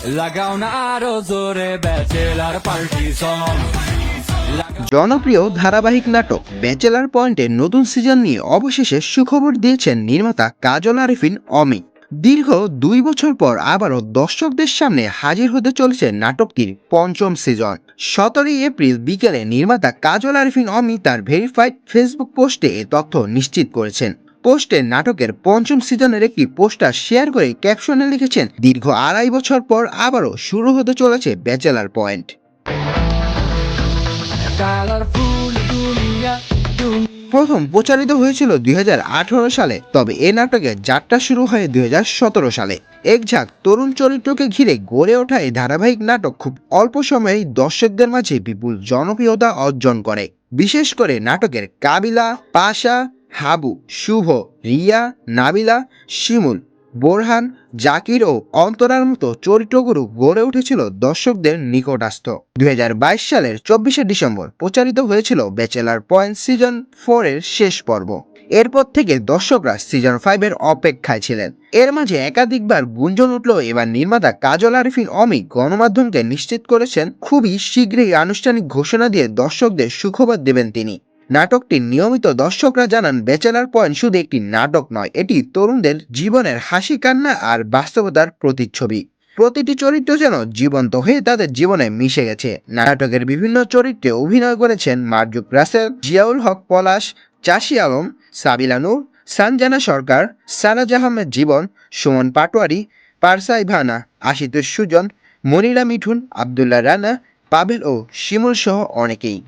লাগাও না আরো জোরে ব্যাচেলার পার্টি সং। জনপ্রিয় ধারাবাহিক নাটক ব্যাচেলার পয়েন্টের নতুন সিজন নিয়ে অবশেষে সুখবর দিয়েছেন নির্মাতা কাজল আরিফিন অমি। দীর্ঘ 2 বছর পর আবারও দর্শকদের সামনে হাজির হতে চলেছে নাটকটির পঞ্চম সিজন। 17 এপ্রিল বিকেলে নির্মাতা কাজল আরিফিন অমি তার ভেরিফাইড ফেসবুক পোস্টে এ তথ্য নিশ্চিত করেছেন। পোস্টে নাটকের পঞ্চম সিজনের একটি পোস্টার শেয়ার করে ক্যাপশনে লিখেছেন, দীর্ঘ 2.5 বছর পর আবারও শুরু হতে চলেছে ব্যাচেলার পয়েন্ট। কালারফুল দুনিয়া প্রথম প্রচারিত হয়েছিল 2018 সালে, তবে এ নাটকের যাত্রা শুরু হয় 2017 সালে। এক ঝাঁক তরুণ চরিত্রকে ঘিরে গড়ে ওঠা এই ধারাবাহিক নাটক খুব অল্প সময়েই দর্শকদের মাঝে বিপুল জনপ্রিয়তা অর্জন করে। বিশেষ করে নাটকের কাবিলা, পাশা, হাবু, শুভ, রিয়া, নাবিলা, শিমুল, বোরহান, জাকির ও অন্তরার মতো চরিত্রগুলো গড়ে উঠেছিল দর্শকদের নিকটাস্থ। 2022 সালের 24শে ডিসেম্বর প্রচারিত হয়েছিল ব্যাচেলার পয়েন্ট সিজন 4 এর শেষ পর্ব। এরপর থেকে দর্শকরা সিজন 5 এর অপেক্ষায় ছিলেন। এর মাঝে একাধিকবার গুঞ্জন উঠল, এবার নির্মাতা কাজল আরিফিন অমি গণমাধ্যমকে নিশ্চিত করেছেন খুবই শীঘ্রই আনুষ্ঠানিক ঘোষণা দিয়ে দর্শকদের সুখবর দেবেন তিনি। নাটকটির নিয়মিত দর্শকরা জানান, ব্যাচেলার পয়েন্ট শুধু একটি নাটক নয়, এটি তরুণদের জীবনের হাসি কান্না আর বাস্তবতার প্রতিচ্ছবি। প্রতিটি চরিত্র যেন জীবন্ত হয়ে তাদের জীবনে মিশে গেছে। নাটকের বিভিন্ন চরিত্রে অভিনয় করেছেন মারজুক রাসেল, জিয়াউল হক পলাশ, চাষি আলম, সাবিলা নূর, সানজানা সরকার, সারাজ আহমেদ জীবন, সুমন পাটোয়ারি, পারসাই ভানা, আশিতুষ সুজন, মনিরা মিঠুন, আব্দুল্লাহ রানা, পাবেল ও শিমুল সহ অনেকেই।